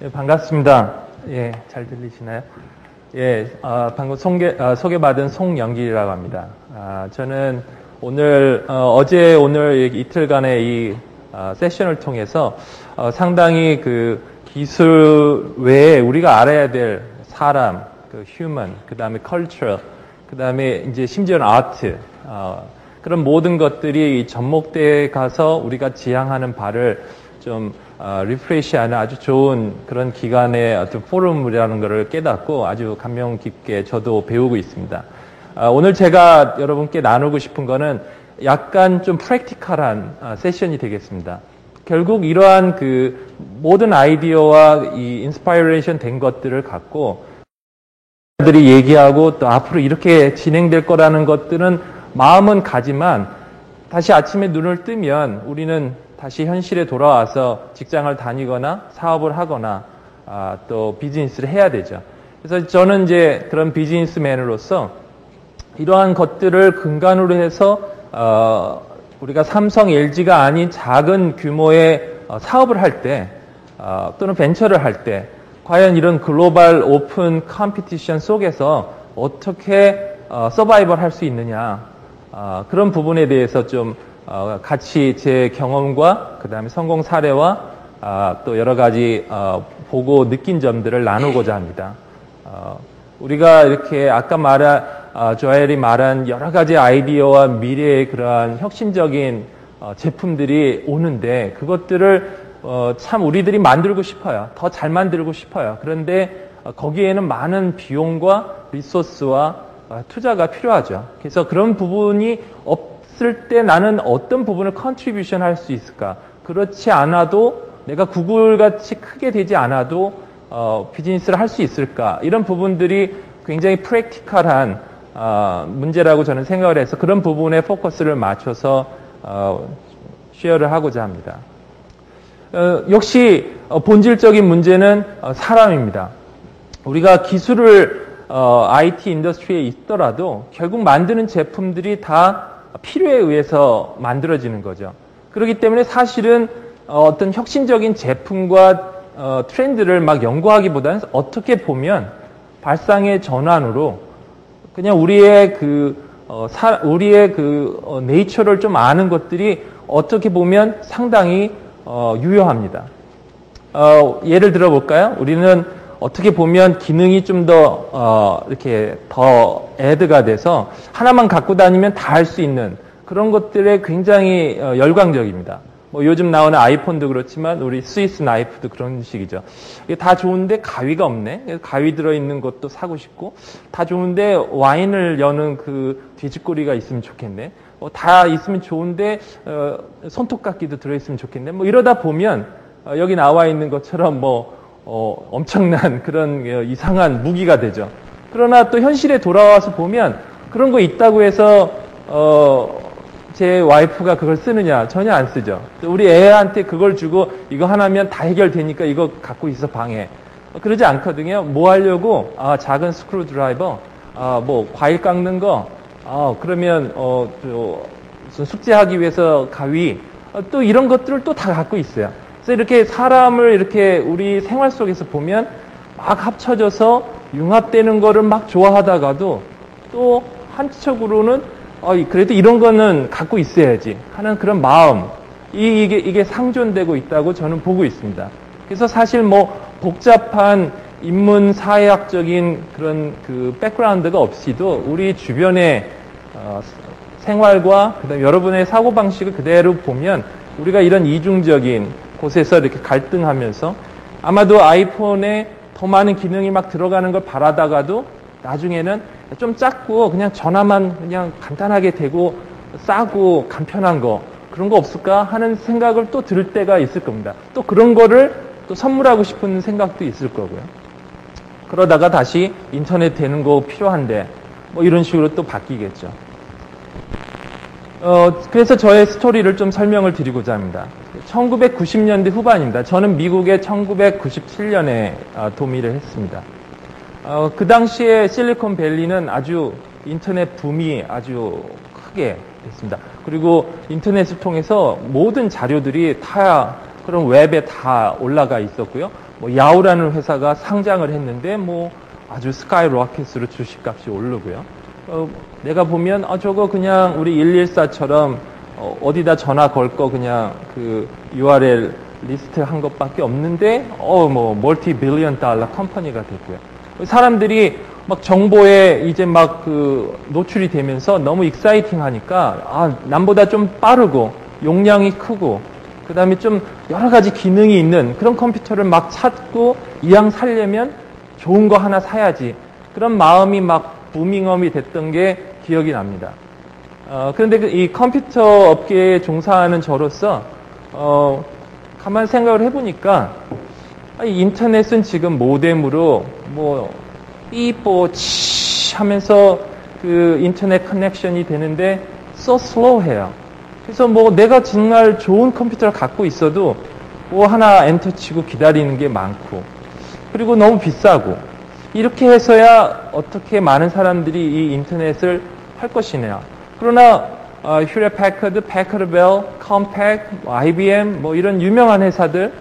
예, 반갑습니다. 예, 잘 들리시나요? 예, 방금 소개받은 송영길이라고 합니다. 저는 오늘, 오늘 이틀간의 이 세션을 통해서 상당히 그 기술 외에 우리가 알아야 될 사람, 그 human, 그 다음에 cultural, 그 다음에 이제 심지어는 아트, 그런 모든 것들이 접목대에 가서 우리가 지향하는 바를 좀 리프레시하는 아주 좋은 그런 기관의 어떤 포럼이라는 것을 깨닫고 아주 감명 깊게 저도 배우고 있습니다. 오늘 제가 여러분께 나누고 싶은 거는 약간 좀 프랙티컬한 세션이 되겠습니다. 결국 이러한 그 모든 아이디어와 이 인스파이레이션 된 것들을 갖고 들이 얘기하고 또 앞으로 이렇게 진행될 거라는 것들은 마음은 가지만 다시 아침에 눈을 뜨면 우리는 다시 현실에 돌아와서 직장을 다니거나 사업을 하거나 또 비즈니스를 해야 되죠. 그래서 저는 이제 그런 비즈니스맨으로서 이러한 것들을 근간으로 해서 우리가 삼성, LG가 아닌 작은 규모의 사업을 할 때 또는 벤처를 할 때 과연 이런 글로벌 오픈 컴피티션 속에서 어떻게 서바이벌 할 수 있느냐 그런 부분에 대해서 좀 같이 제 경험과 그 다음에 성공 사례와 또 여러 가지 보고 느낀 점들을 나누고자 합니다. 우리가 이렇게 아까 조엘이 말한 여러 가지 아이디어와 미래의 그러한 혁신적인 제품들이 오는데 그것들을 참 우리들이 만들고 싶어요. 더 잘 만들고 싶어요. 그런데 거기에는 많은 비용과 리소스와 투자가 필요하죠. 그래서 그런 부분이 없을 때 나는 어떤 부분을 컨트리뷰션 할 수 있을까? 그렇지 않아도 내가 구글같이 크게 되지 않아도 비즈니스를 할 수 있을까? 이런 부분들이 굉장히 프랙티컬한 문제라고 저는 생각을 해서 그런 부분에 포커스를 맞춰서 쉐어를 하고자 합니다. 역시 본질적인 문제는 사람입니다. 우리가 기술을 IT 인더스트리에 있더라도 결국 만드는 제품들이 다 필요에 의해서 만들어지는 거죠. 그렇기 때문에 사실은 어떤 혁신적인 제품과 트렌드를 막 연구하기보다는 어떻게 보면 발상의 전환으로 그냥 우리의 네이처를 좀 아는 것들이 어떻게 보면 상당히 유효합니다. 예를 들어 볼까요? 우리는 어떻게 보면 기능이 좀 더 이렇게 더 애드가 돼서 하나만 갖고 다니면 다 할 수 있는 그런 것들에 굉장히 열광적입니다. 뭐 요즘 나오는 아이폰도 그렇지만 우리 스위스 나이프도 그런 식이죠. 이게 다 좋은데 가위가 없네. 그래서 가위 들어있는 것도 사고 싶고 다 좋은데 와인을 여는 그 뒤집거리가 있으면 좋겠네. 다 있으면 좋은데 손톱깎이도 들어있으면 좋겠네. 뭐 이러다 보면 여기 나와 있는 것처럼 엄청난 그런 이상한 무기가 되죠. 그러나 또 현실에 돌아와서 보면 그런 거 있다고 해서 제 와이프가 그걸 쓰느냐? 전혀 안 쓰죠. 우리 애한테 그걸 주고 이거 하나면 다 해결되니까 이거 갖고 있어 방에. 그러지 않거든요. 뭐 하려고? 작은 스크루 드라이버, 과일 깎는 거, 그러면 무슨 숙제하기 위해서 가위, 또 이런 것들을 또 다 갖고 있어요. 그래서 이렇게 사람을 이렇게 우리 생활 속에서 보면 막 합쳐져서 융합되는 거를 막 좋아하다가도 또 한쪽으로는 그래도 이런 거는 갖고 있어야지 하는 그런 마음, 이게 상존되고 있다고 저는 보고 있습니다. 그래서 사실 복잡한 인문 사회학적인 그런 그 백그라운드가 없이도 우리 주변의 생활과 그다음에 여러분의 사고방식을 그대로 보면 우리가 이런 이중적인 곳에서 이렇게 갈등하면서 아마도 아이폰에 더 많은 기능이 막 들어가는 걸 바라다가도 나중에는 좀 작고 그냥 전화만 그냥 간단하게 되고 싸고 간편한 거 그런 거 없을까 하는 생각을 또 들 때가 있을 겁니다. 또 그런 거를 또 선물하고 싶은 생각도 있을 거고요. 그러다가 다시 인터넷 되는 거 필요한데 이런 식으로 또 바뀌겠죠. 그래서 저의 스토리를 좀 설명을 드리고자 합니다. 1990년대 후반입니다. 저는 미국에 1997년에 도미를 했습니다. 그 당시에 실리콘밸리는 아주 인터넷 붐이 아주 크게 됐습니다. 그리고 인터넷을 통해서 모든 자료들이 다 그런 웹에 다 올라가 있었고요. 뭐 야후라는 회사가 상장을 했는데 뭐 아주 스카이로켓으로 주식값이 오르고요. 내가 보면 저거 그냥 우리 114처럼 어디다 전화 걸 거 그냥 그 URL 리스트 한 것밖에 없는데 뭐 멀티 빌리언 달러 컴퍼니가 됐고요. 사람들이 막 정보에 이제 막 그 노출이 되면서 너무 익사이팅 하니까 남보다 좀 빠르고 용량이 크고 그다음에 좀 여러 가지 기능이 있는 그런 컴퓨터를 막 찾고 이왕 살려면 좋은 거 하나 사야지. 그런 마음이 막 부밍업이 됐던 게 기억이 납니다. 그런데 이 컴퓨터 업계에 종사하는 저로서 가만 생각을 해보니까 이 인터넷은 지금 모뎀으로 뭐 삐뽀치 하면서 그 인터넷 커넥션이 되는데 so slow해요. 그래서 뭐 내가 정말 좋은 컴퓨터를 갖고 있어도 뭐 하나 엔터 치고 기다리는 게 많고 그리고 너무 비싸고 이렇게 해서야 어떻게 많은 사람들이 이 인터넷을 할 것이냐. 그러나 휴렛 패커드, 패커드벨, 컴팩, IBM 뭐 이런 유명한 회사들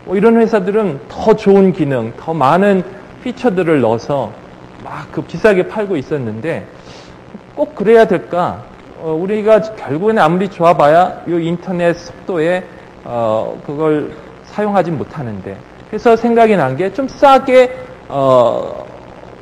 이런 회사들은 더 좋은 기능, 더 많은 피처들을 넣어서 막 그 비싸게 팔고 있었는데 꼭 그래야 될까? 우리가 결국엔 아무리 좋아봐야 이 인터넷 속도에 그걸 사용하지 못하는데 그래서 생각이 난 게 좀 싸게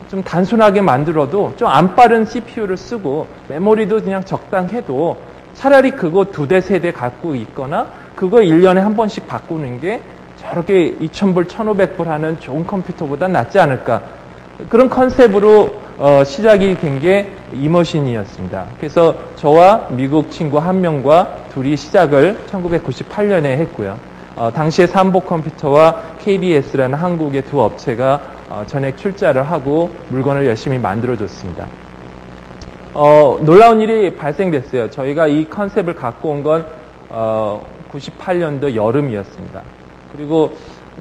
좀 단순하게 만들어도 좀 안 빠른 CPU를 쓰고 메모리도 그냥 적당해도 차라리 그거 2대, 3대 갖고 있거나 그거 1년에 한 번씩 바꾸는 게 저렇게 2,000불, 1,500불 하는 좋은 컴퓨터보다 낫지 않을까. 그런 컨셉으로 시작이 된 게 이머신이었습니다. 그래서 저와 미국 친구 한 명과 둘이 시작을 1998년에 했고요. 당시에 삼보컴퓨터와 KDS라는 한국의 두 업체가 전액 출자를 하고 물건을 열심히 만들어줬습니다. 놀라운 일이 발생됐어요. 저희가 이 컨셉을 갖고 온 건 98년도 여름이었습니다. 그리고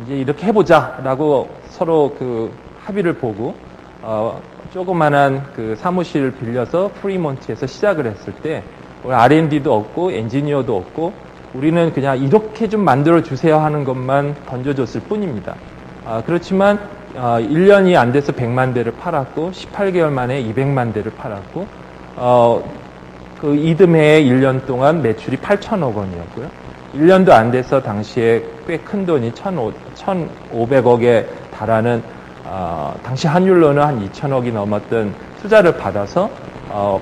이제 이렇게 해보자라고 서로 그 합의를 보고 조그만한 그 사무실을 빌려서 프리몬트에서 시작을 했을 때 R&D도 없고 엔지니어도 없고 우리는 그냥 이렇게 좀 만들어 주세요 하는 것만 던져줬을 뿐입니다. 그렇지만 1년이 안 돼서 100만 대를 팔았고 18개월 만에 200만 대를 팔았고 그 이듬해 1년 동안 매출이 8천억 원이었고요. 1년도 안 돼서 당시에 꽤 큰 돈이 1,500억에 달하는 당시 환율로는 한 2천억이 넘었던 투자를 받아서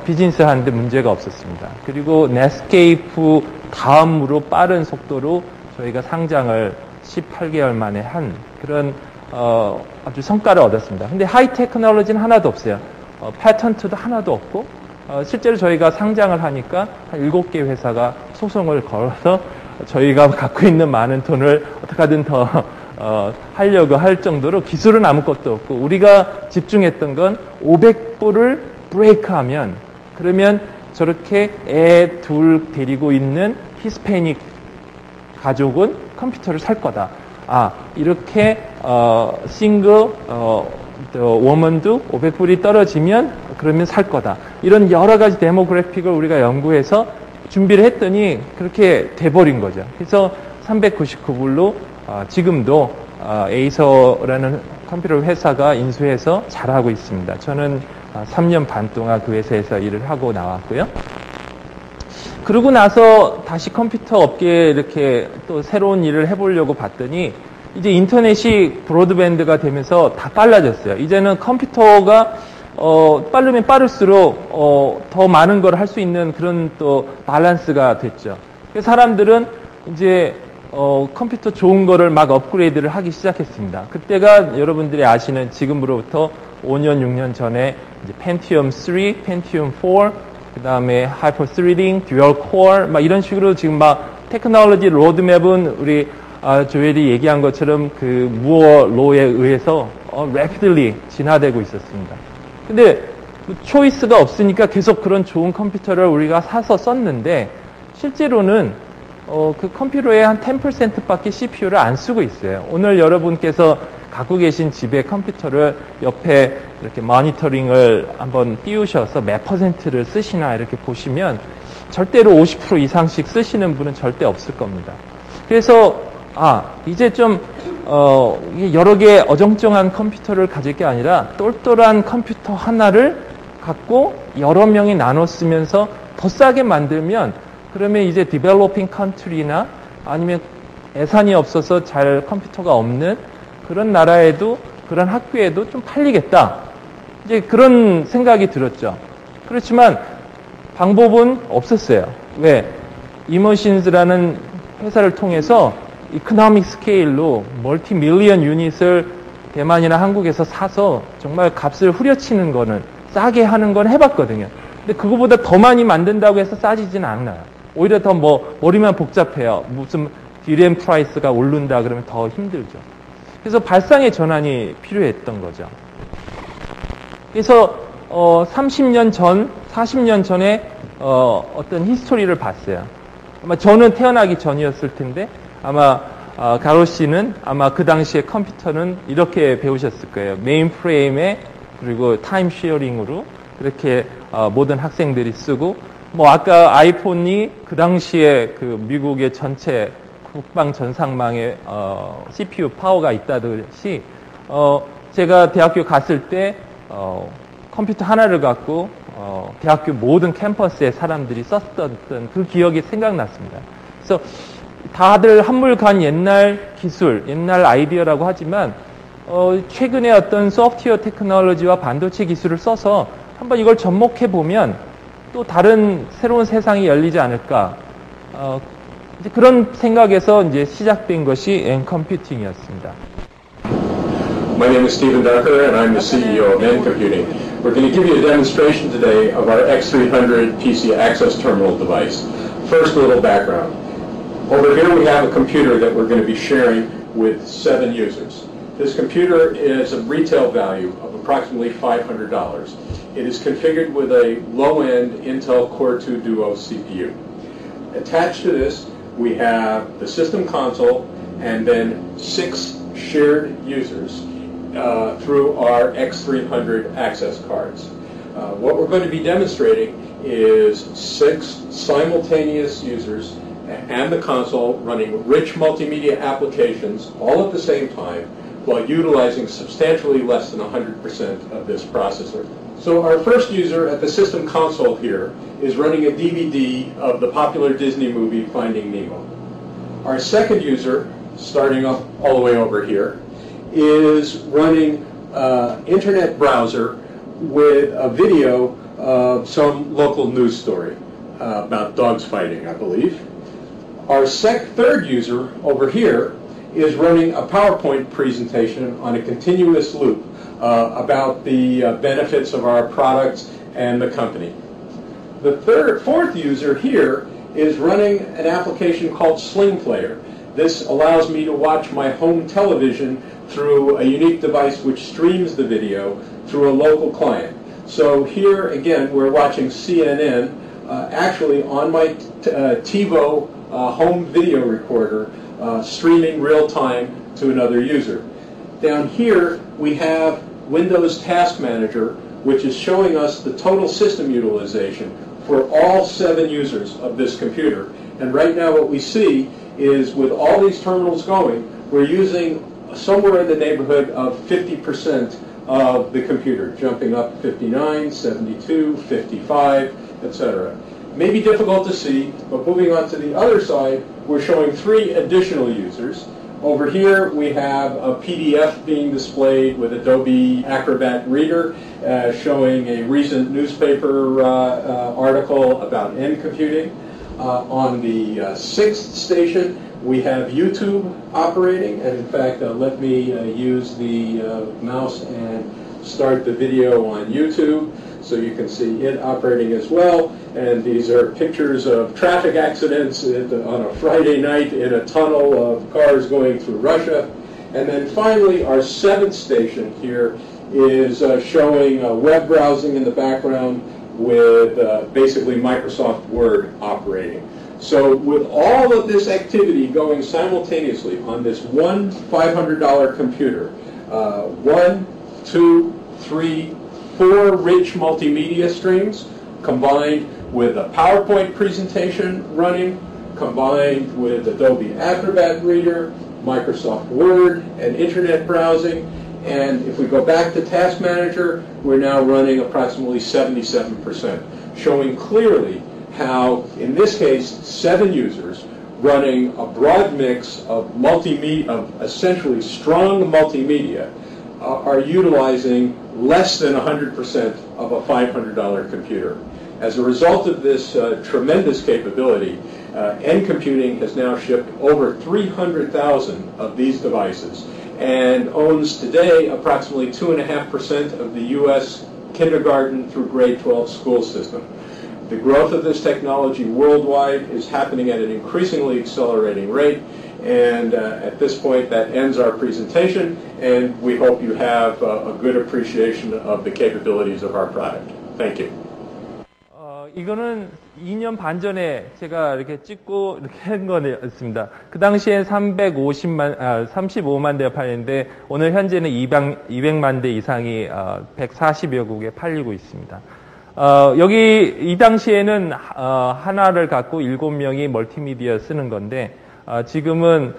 비즈니스 하는데 문제가 없었습니다. 그리고 넷스케이프 다음으로 빠른 속도로 저희가 상장을 18개월 만에 한 그런 아주 성과를 얻었습니다. 근데 하이 테크놀로지는 하나도 없어요. 패턴트도 하나도 없고 실제로 저희가 상장을 하니까 한 7개 회사가 소송을 걸어서 저희가 갖고 있는 많은 돈을 어떻게든 더 하려고 할 정도로 기술은 아무것도 없고 우리가 집중했던 건 500불을 브레이크하면 그러면 저렇게 애 둘 데리고 있는 히스패닉 가족은 컴퓨터를 살 거다. 이렇게 싱글 워먼도 500불이 떨어지면 그러면 살 거다. 이런 여러 가지 데모그래픽을 우리가 연구해서 준비를 했더니 그렇게 돼버린 거죠. 그래서 399불로 지금도 에이서라는 컴퓨터 회사가 인수해서 잘하고 있습니다. 저는 3년 반 동안 그 회사에서 일을 하고 나왔고요. 그러고 나서 다시 컴퓨터 업계에 이렇게 또 새로운 일을 해보려고 봤더니 이제 인터넷이 브로드밴드가 되면서 다 빨라졌어요. 이제는 컴퓨터가 빠르면 빠를수록 더 많은 걸 할 수 있는 그런 또 밸런스가 됐죠. 그래서 사람들은 이제 컴퓨터 좋은 거를 막 업그레이드를 하기 시작했습니다. 그때가 여러분들이 아시는 지금으로부터 5년, 6년 전에 이제 펜티엄 3, 펜티엄 4, 그 다음에 하이퍼 스리딩, 듀얼 코어, 막 이런 식으로 지금 막 테크놀로지 로드맵은 우리 조엘이 얘기한 것처럼 그 무어 로에 의해서 rapidly 진화되고 있었습니다. 근데 초이스가 없으니까 계속 그런 좋은 컴퓨터를 우리가 사서 썼는데 실제로는 그 컴퓨터의 한 10%밖에 CPU를 안 쓰고 있어요. 오늘 여러분께서 갖고 계신 집의 컴퓨터를 옆에 이렇게 모니터링을 한번 띄우셔서 몇 퍼센트를 쓰시나 이렇게 보시면 절대로 50% 이상씩 쓰시는 분은 절대 없을 겁니다. 그래서 이제 좀 이게 여러 개 어정쩡한 컴퓨터를 가질 게 아니라 똘똘한 컴퓨터 하나를 갖고 여러 명이 나눠 쓰면서 더 싸게 만들면 그러면 이제 디벨로핑 컨트리나 아니면 예산이 없어서 잘 컴퓨터가 없는 그런 나라에도 그런 학교에도 좀 팔리겠다. 이제 그런 생각이 들었죠. 그렇지만 방법은 없었어요. 왜? 이머신즈라는 회사를 통해서 이코노믹 스케일로 멀티 밀리언 유닛을 대만이나 한국에서 사서 정말 값을 후려치는 거는 싸게 하는 건 해봤거든요. 근데 그거보다 더 많이 만든다고 해서 싸지진 않아요. 오히려 더 머리만 복잡해요. 무슨 DRAM 프라이스가 오른다 그러면 더 힘들죠. 그래서 발상의 전환이 필요했던 거죠. 그래서 30년 전, 40년 전에 어떤 히스토리를 봤어요. 아마 저는 태어나기 전이었을 텐데 아마 가로 씨는 아마 그 당시에 컴퓨터는 이렇게 배우셨을 거예요. 메인 프레임에 그리고 타임 쉐어링으로 그렇게 모든 학생들이 쓰고 뭐 아까 아이폰이 그 당시에 그 미국의 전체 국방 전상망에 CPU 파워가 있다듯이 제가 대학교 갔을 때 컴퓨터 하나를 갖고 대학교 모든 캠퍼스에 사람들이 썼던 그 기억이 생각났습니다. 그래서 다들 한물간 옛날 기술, 옛날 아이디어라고 하지만 최근에 어떤 소프트웨어 테크놀로지와 반도체 기술을 써서 한번 이걸 접목해 보면 또 다른 새로운 세상이 열리지 않을까. 이제 그런 생각에서 이제 시작된 것이 N-컴퓨팅이었습니다. My name is Stephen Ducker, and I'm the CEO of N-Computing. We're going to give you a demonstration today of our X300 PC Access Terminal device. First, a little background. Over here we have a computer that we're going to be sharing with 7 users. This computer is a retail value of approximately $500. It is configured with a low-end Intel Core 2 Duo CPU. Attached to this, we have the system console and then 6 shared users through our X300 access cards. What we're going to be demonstrating is 6 simultaneous users and the console running rich multimedia applications all at the same time while utilizing substantially less than 100% of this processor. So our first user at the system console here is running a DVD of the popular Disney movie Finding Nemo. Our second user, starting up all the way over here, is running internet browser with a video of some local news story about dogs fighting, I believe. Our third user over here is running a PowerPoint presentation on a continuous loop about the benefits of our products and the company. The fourth user here is running an application called Sling Player. This allows me to watch my home television through a unique device which streams the video through a local client. So here again we're watching CNN actually on my TiVo home video recorder streaming real time to another user. Down here we have Windows Task Manager, which is showing us the total system utilization for all 7 users of this computer. And right now what we see is with all these terminals going, we're using somewhere in the neighborhood of 50% of the computer, jumping up 59, 72, 55, etc. May be difficult to see, but moving on to the other side, we're showing 3 additional users. Over here we have a PDF being displayed with Adobe Acrobat Reader showing a recent newspaper article about N-computing. On the 6th station we have YouTube operating, and in fact let me use the mouse and start the video on YouTube so you can see it operating as well. And these are pictures of traffic accidents on a Friday night in a tunnel of cars going through Russia. And then finally our 7th station here is showing web browsing in the background with basically Microsoft Word operating. So with all of this activity going simultaneously on this one $500 computer, 1, 2, 3, 4 rich multimedia streams combined with a PowerPoint presentation running, combined with Adobe Acrobat Reader, Microsoft Word and Internet browsing. And if we go back to Task Manager, we're now running approximately 77%, showing clearly how, in this case, 7 users running a broad mix of multimedia, of essentially strong multimedia, are utilizing less than 100% of a $500 computer. As a result of this tremendous capability, N Computing has now shipped over 300,000 of these devices and owns today approximately 2.5% of the U.S. kindergarten through grade 12 school system. The growth of this technology worldwide is happening at an increasingly accelerating rate, and at this point that ends our presentation, and we hope you have a good appreciation of the capabilities of our product. Thank you. 이거는 2년 반 전에 제가 이렇게 찍고 이렇게 한 거였습니다. 그 당시엔 35만 대 팔렸는데 오늘 현재는 200만 대 이상이 140여 국에 팔리고 있습니다. 여기 이 당시에는 하나를 갖고 7명이 멀티미디어 쓰는 건데 지금은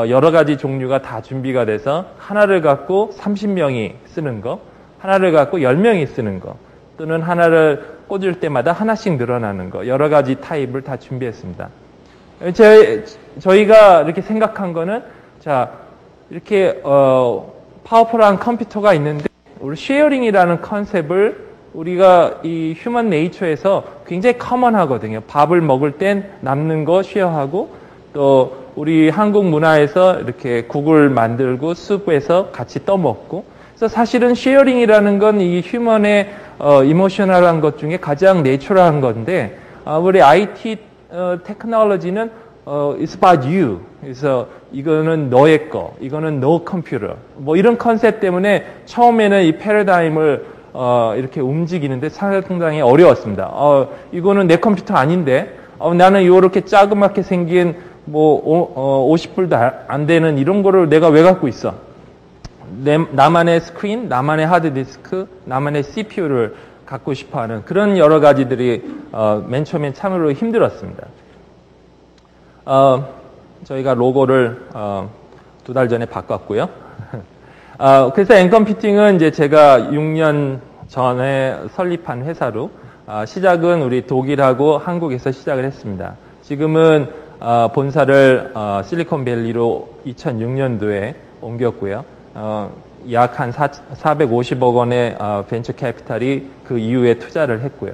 여러 가지 종류가 다 준비가 돼서 하나를 갖고 30명이 쓰는 거, 하나를 갖고 10명이 쓰는 거, 또는 하나를 꽂을 때마다 하나씩 늘어나는 거, 여러 가지 타입을 다 준비했습니다. 저희가 이렇게 생각한 거는, 자, 이렇게, 파워풀한 컴퓨터가 있는데, 우리 쉐어링이라는 컨셉을 우리가 이 휴먼 네이처에서 굉장히 커먼하거든요. 밥을 먹을 땐 남는 거 쉐어하고, 또 우리 한국 문화에서 이렇게 국을 만들고 숲에서 같이 떠먹고, 그래서 사실은 쉐어링이라는 건 이 휴먼의 이모셔널한 것 중에 가장 내추럴한 건데 우리 IT 테크놀로지는 it's about you. 그래서 이거는 너의 거, 이거는 no computer. 뭐 이런 컨셉 때문에 처음에는 이 패러다임을 이렇게 움직이는데 상당히 어려웠습니다. 이거는 내 컴퓨터 아닌데 나는 이렇게 자그맣게 생긴 뭐 50불도 안 되는 이런 거를 내가 왜 갖고 있어? 나만의 스크린, 나만의 하드디스크, 나만의 CPU를 갖고 싶어하는 그런 여러 가지들이 맨 처음엔 참으로 힘들었습니다. 저희가 로고를 2달 전에 바꿨고요. 그래서 N컴퓨팅은 이제 제가 6년 전에 설립한 회사로 시작은 우리 독일하고 한국에서 시작을 했습니다. 지금은 본사를 실리콘밸리로 2006년도에 옮겼고요. 약 한 450억 원의 벤처 캐피탈이 그 이후에 투자를 했고요.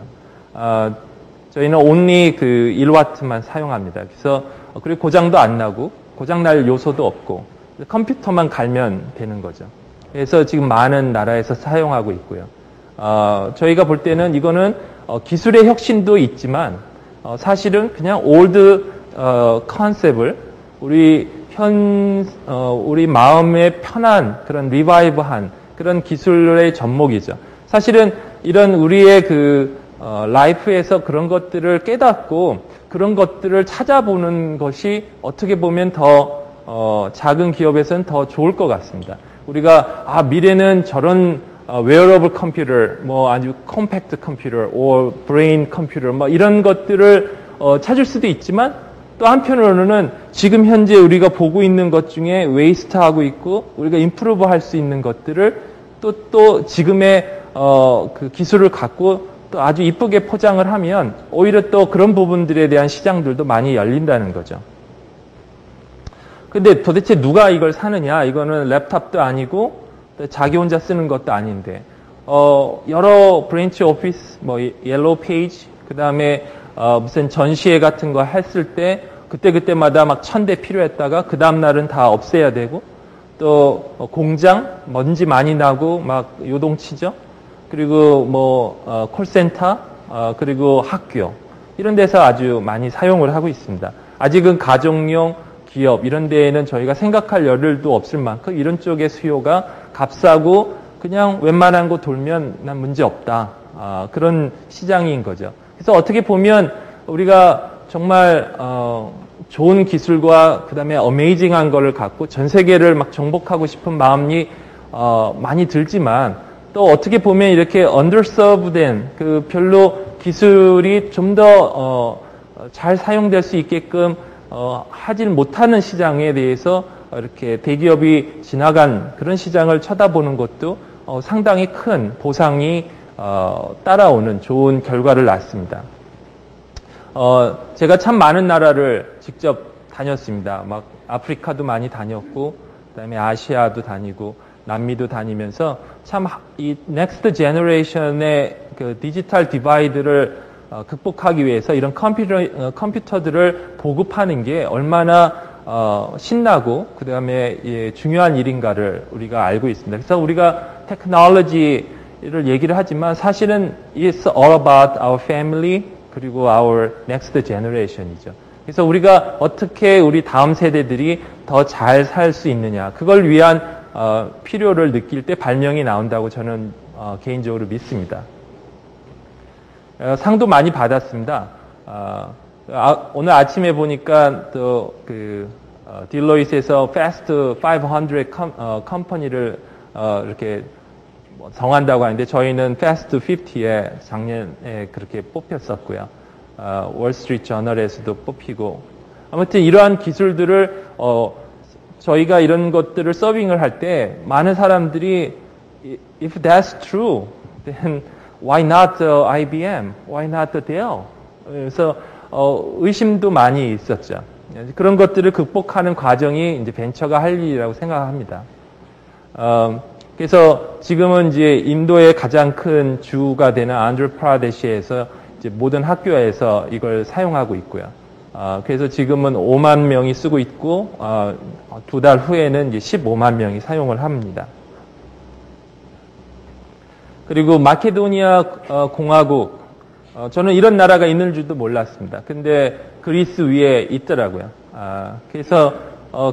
저희는 only 그 1와트만 사용합니다. 그래서 그리고 고장도 안 나고 고장 날 요소도 없고 컴퓨터만 갈면 되는 거죠. 그래서 지금 많은 나라에서 사용하고 있고요. 저희가 볼 때는 이거는 기술의 혁신도 있지만 사실은 그냥 올드 컨셉을 우리 마음에 편한 그런 리바이브한 그런 기술의 접목이죠. 사실은 이런 우리의 라이프에서 그런 것들을 깨닫고 그런 것들을 찾아보는 것이 어떻게 보면 더 작은 기업에서는 더 좋을 것 같습니다. 우리가 미래는 저런 웨어러블 컴퓨터, 뭐 아주 컴팩트 컴퓨터, or 브레인 컴퓨터, 뭐 이런 것들을 찾을 수도 있지만 또 한편으로는 지금 현재 우리가 보고 있는 것 중에 웨이스트하고 있고 우리가 임프루브 할 수 있는 것들을 또 지금의 그 기술을 갖고 또 아주 이쁘게 포장을 하면 오히려 또 그런 부분들에 대한 시장들도 많이 열린다는 거죠. 근데 도대체 누가 이걸 사느냐? 이거는 랩탑도 아니고 자기 혼자 쓰는 것도 아닌데 여러 브랜치 오피스, 뭐 옐로우 페이지, 그 다음에 무슨 전시회 같은 거 했을 때 그때마다 막 1000대 필요했다가 그 다음날은 다 없애야 되고 또 공장 먼지 많이 나고 막 요동치죠. 그리고 뭐 콜센터 그리고 학교 이런 데서 아주 많이 사용을 하고 있습니다. 아직은 가정용 기업 이런 데에는 저희가 생각할 여를도 없을 만큼 이런 쪽의 수요가 값싸고 그냥 웬만한 거 돌면 난 문제 없다. 그런 시장인 거죠. 그래서 어떻게 보면 우리가 정말 좋은 기술과 그다음에 어메이징한 거를 갖고 전 세계를 막 정복하고 싶은 마음이 많이 들지만 또 어떻게 보면 이렇게 underserved된 그 별로 기술이 좀 더 잘 사용될 수 있게끔 하질 못하는 시장에 대해서 이렇게 대기업이 지나간 그런 시장을 쳐다보는 것도 상당히 큰 보상이 따라오는 좋은 결과를 낳습니다. 제가 참 많은 나라를 직접 다녔습니다. 막 아프리카도 많이 다녔고, 그다음에 아시아도 다니고, 남미도 다니면서 참 이 넥스트 제너레이션의 그 디지털 디바이드를 극복하기 위해서 이런 컴퓨터들을 보급하는 게 얼마나 신나고 그다음에 중요한 일인가를 우리가 알고 있습니다. 그래서 우리가 테크놀로지를 얘기를 하지만 사실은 it's all about our family 그리고 our next generation이죠. 그래서 우리가 어떻게 우리 다음 세대들이 더 잘 살 수 있느냐 그걸 위한 필요를 느낄 때 발명이 나온다고 저는 개인적으로 믿습니다. 상도 많이 받았습니다. 오늘 아침에 보니까 또 딜로이트에서 Fast 500 컴퍼니를 이렇게 정한다고 하는데 저희는 Fast 50에 작년에 그렇게 뽑혔었고요. 월스트리트 저널에서도 뽑히고 아무튼 이러한 기술들을 저희가 이런 것들을 서빙을 할 때 많은 사람들이 If that's true, then why not IBM? Why not Dell? 그래서 의심도 많이 있었죠. 그런 것들을 극복하는 과정이 이제 벤처가 할 일이라고 생각합니다. 그래서 지금은 이제 인도의 가장 큰 주가 되는 안드르프라데시에서 이제 모든 학교에서 이걸 사용하고 있고요. 그래서 지금은 5만 명이 쓰고 있고 2달 후에는 이제 15만 명이 사용을 합니다. 그리고 마케도니아 공화국 저는 이런 나라가 있는 줄도 몰랐습니다. 근데 그리스 위에 있더라고요. 그래서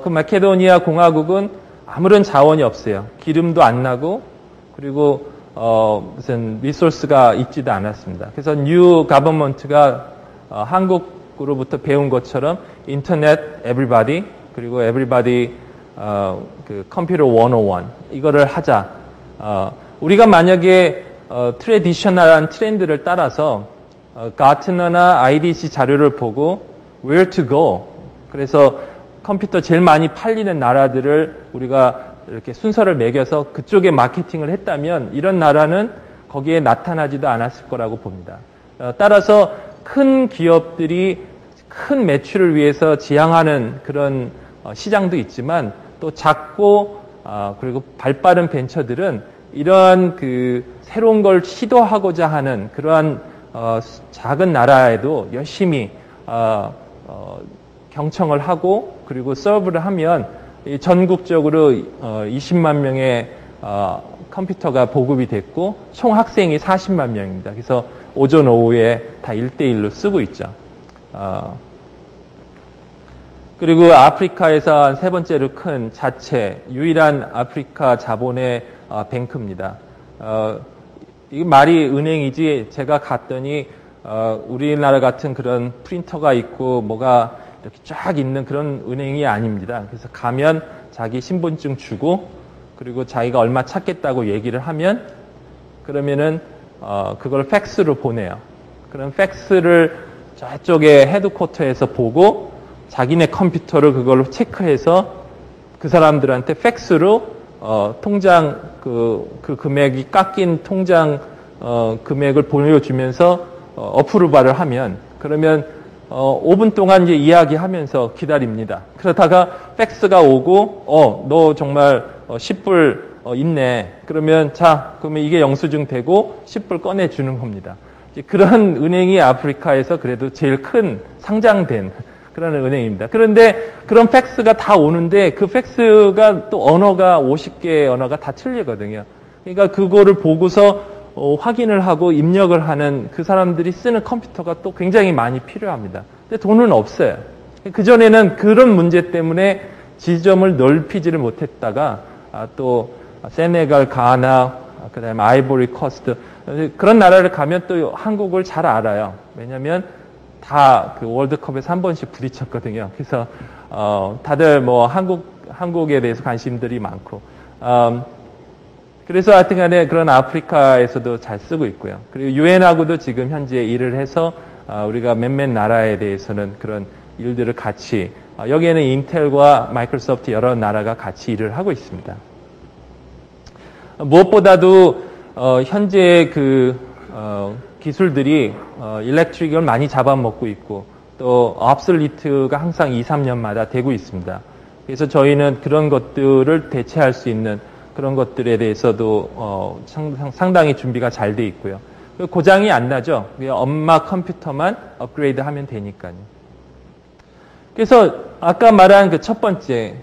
그 마케도니아 공화국은 아무런 자원이 없어요. 기름도 안 나고 그리고 무슨 리소스가 있지도 않았습니다. 그래서 뉴 가버먼트가 한국으로부터 배운 것처럼 인터넷 에브리바디 그리고 에브리바디 그 컴퓨터 101 이거를 하자. 우리가 만약에 트레디셔널한 트렌드를 따라서 가트너나 IDC 자료를 보고 where to go 그래서 컴퓨터 제일 많이 팔리는 나라들을 우리가 이렇게 순서를 매겨서 그쪽에 마케팅을 했다면 이런 나라는 거기에 나타나지도 않았을 거라고 봅니다. 따라서 큰 기업들이 큰 매출을 위해서 지향하는 그런 시장도 있지만 또 작고 그리고 발빠른 벤처들은 이러한 그 새로운 걸 시도하고자 하는 그러한 작은 나라에도 열심히 경청을 하고 그리고 서브를 하면 전국적으로 20만 명의 컴퓨터가 보급이 됐고 총 학생이 40만 명입니다. 그래서 오전 오후에 다 1대1로 쓰고 있죠. 그리고 아프리카에서 한 세 번째로 큰 자체 유일한 아프리카 자본의 뱅크입니다. 이 말이 은행이지 제가 갔더니 우리나라 같은 그런 프린터가 있고 뭐가 이렇게 쫙 있는 그런 은행이 아닙니다. 그래서 가면 자기 신분증 주고 그리고 자기가 얼마 찾겠다고 얘기를 하면 그러면은 그걸 팩스로 보내요. 그럼 팩스를 저쪽에 헤드쿼터에서 보고 자기네 컴퓨터를 그걸로 체크해서 그 사람들한테 팩스로 통장 그 금액이 깎인 통장 금액을 보여주면서 어프루발을 하면 그러면 5분 동안 이제 이야기하면서 기다립니다. 그러다가 팩스가 오고 너 정말 10불 있네. 그러면 자 그러면 이게 영수증 되고 10불 꺼내 주는 겁니다. 이제 그런 은행이 아프리카에서 그래도 제일 큰 상장된 그런 은행입니다. 그런데 그런 팩스가 다 오는데 그 팩스가 또 언어가 50개 언어가 다 틀리거든요. 그러니까 그거를 보고서 확인을 하고 입력을 하는 그 사람들이 쓰는 컴퓨터가 또 굉장히 많이 필요합니다. 근데 돈은 없어요. 그전에는 그런 문제 때문에 지점을 넓히지를 못했다가 또 세네갈, 가나, 그다음에 아이보리 코스트 그런 나라를 가면 또 한국을 잘 알아요. 왜냐하면 다 그 월드컵에서 한 번씩 부딪혔거든요. 그래서 다들 뭐 한국에 대해서 관심들이 많고 그래서 하여튼간에 그런 아프리카에서도 잘 쓰고 있고요. 그리고 유엔하고도 지금 현재 일을 해서 우리가 몇몇 나라에 대해서는 그런 일들을 같이 여기에는 인텔과 마이크로소프트 여러 나라가 같이 일을 하고 있습니다. 무엇보다도 현재 기술들이 일렉트릭을 많이 잡아먹고 있고 또 obsolete가 항상 2, 3년마다 되고 있습니다. 그래서 저희는 그런 것들을 대체할 수 있는 그런 것들에 대해서도 상당히 준비가 잘 돼 있고요. 고장이 안 나죠. 엄마 컴퓨터만 업그레이드 하면 되니까요. 그래서 아까 말한 그 첫 번째,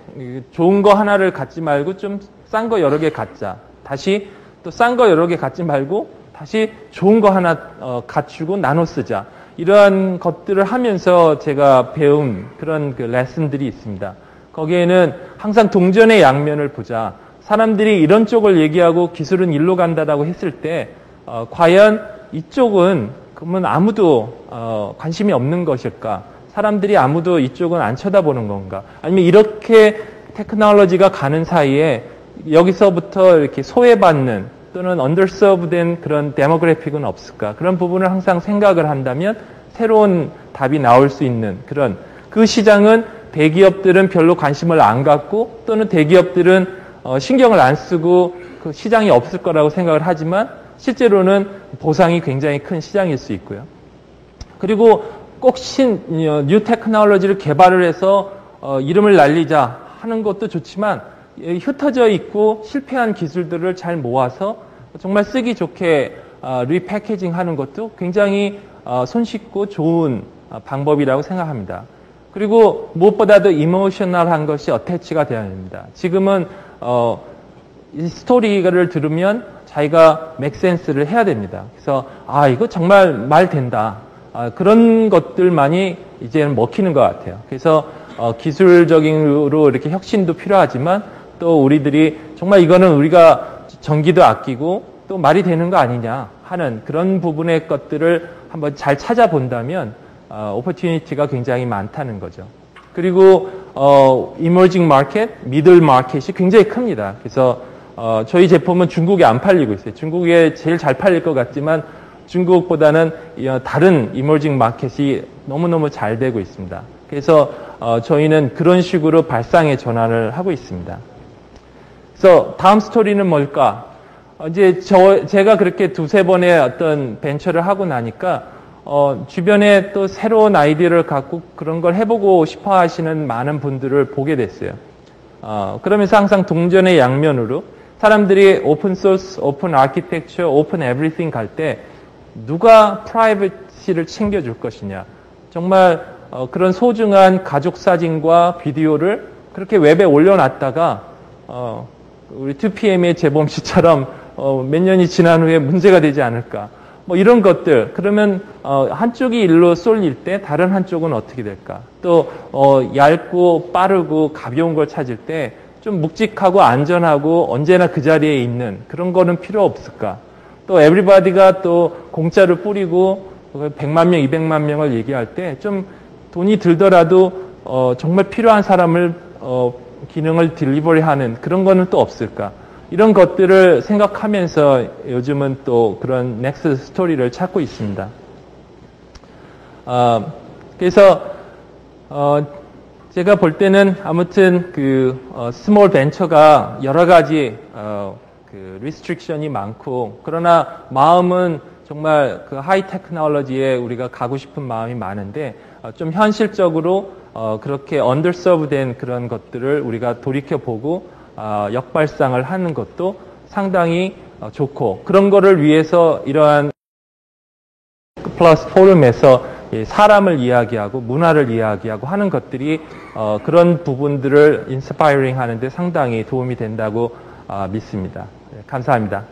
좋은 거 하나를 갖지 말고 좀 싼 거 여러 개 갖자. 다시 또 싼 거 여러 개 갖지 말고 다시 좋은 거 하나 갖추고 나눠 쓰자. 이러한 것들을 하면서 제가 배운 그런 그 레슨들이 있습니다. 거기에는 항상 동전의 양면을 보자. 사람들이 이런 쪽을 얘기하고 기술은 일로 간다라고 했을 때 과연 이쪽은 그러면 아무도 관심이 없는 것일까? 사람들이 아무도 이쪽은 안 쳐다보는 건가? 아니면 이렇게 테크놀로지가 가는 사이에 여기서부터 이렇게 소외받는 또는 underserved된 그런 데모그래픽은 없을까? 그런 부분을 항상 생각을 한다면 새로운 답이 나올 수 있는 그런 그 시장은 대기업들은 별로 관심을 안 갖고 또는 대기업들은 신경을 안 쓰고 그 시장이 없을 거라고 생각을 하지만 실제로는 보상이 굉장히 큰 시장일 수 있고요. 그리고 꼭 뉴 테크놀로지를 개발을 해서 이름을 날리자 하는 것도 좋지만 흩어져 있고 실패한 기술들을 잘 모아서 정말 쓰기 좋게 리패키징 하는 것도 굉장히 손쉽고 좋은 방법이라고 생각합니다. 그리고 무엇보다도 이모셔널한 것이 어태치가 되어야 됩니다. 지금은 이 스토리를 들으면 자기가 맥센스를 해야 됩니다. 그래서 이거 정말 말 된다. 그런 것들만이 이제는 먹히는 것 같아요. 그래서 기술적으로 이렇게 혁신도 필요하지만 또 우리들이 정말 이거는 우리가 전기도 아끼고 또 말이 되는 거 아니냐 하는 그런 부분의 것들을 한번 잘 찾아본다면 오퍼튜니티가 굉장히 많다는 거죠. 그리고 이머징 마켓, 미들 마켓이 굉장히 큽니다. 그래서 저희 제품은 중국에 안 팔리고 있어요. 중국에 제일 잘 팔릴 것 같지만 중국보다는 다른 이머징 마켓이 너무너무 잘 되고 있습니다. 그래서 저희는 그런 식으로 발상의 전환을 하고 있습니다. 그래서 다음 스토리는 뭘까? 이제 제가 그렇게 두세 번의 어떤 벤처를 하고 나니까 주변에 또 새로운 아이디어를 갖고 그런 걸 해보고 싶어 하시는 많은 분들을 보게 됐어요. 그러면서 항상 동전의 양면으로 사람들이 오픈 소스, 오픈 아키텍처, 오픈 에브리띵 갈 때 누가 프라이버시를 챙겨줄 것이냐. 정말 그런 소중한 가족 사진과 비디오를 그렇게 웹에 올려놨다가 우리 2PM의 재범 씨처럼 몇 년이 지난 후에 문제가 되지 않을까. 뭐 이런 것들. 그러면 한쪽이 일로 쏠릴 때 다른 한쪽은 어떻게 될까. 또 얇고 빠르고 가벼운 걸 찾을 때 좀 묵직하고 안전하고 언제나 그 자리에 있는 그런 거는 필요 없을까. 또 에브리바디가 또 공짜로 뿌리고 100만 명, 200만 명을 얘기할 때 좀 돈이 들더라도 정말 필요한 사람을 기능을 딜리버리하는 그런 거는 또 없을까. 이런 것들을 생각하면서 요즘은 또 그런 넥스트 스토리를 찾고 있습니다. 그래서 제가 볼 때는 아무튼 스몰 벤처가 여러 가지 리스트릭션이 많고 그러나 마음은 정말 그 하이 테크놀로지에 우리가 가고 싶은 마음이 많은데 좀 현실적으로 그렇게 언더서브된 그런 것들을 우리가 돌이켜보고 역발상을 하는 것도 상당히 좋고 그런 거를 위해서 이러한 플러스 포럼에서 사람을 이야기하고 문화를 이야기하고 하는 것들이 그런 부분들을 인스파이링 하는데 상당히 도움이 된다고 믿습니다. 감사합니다.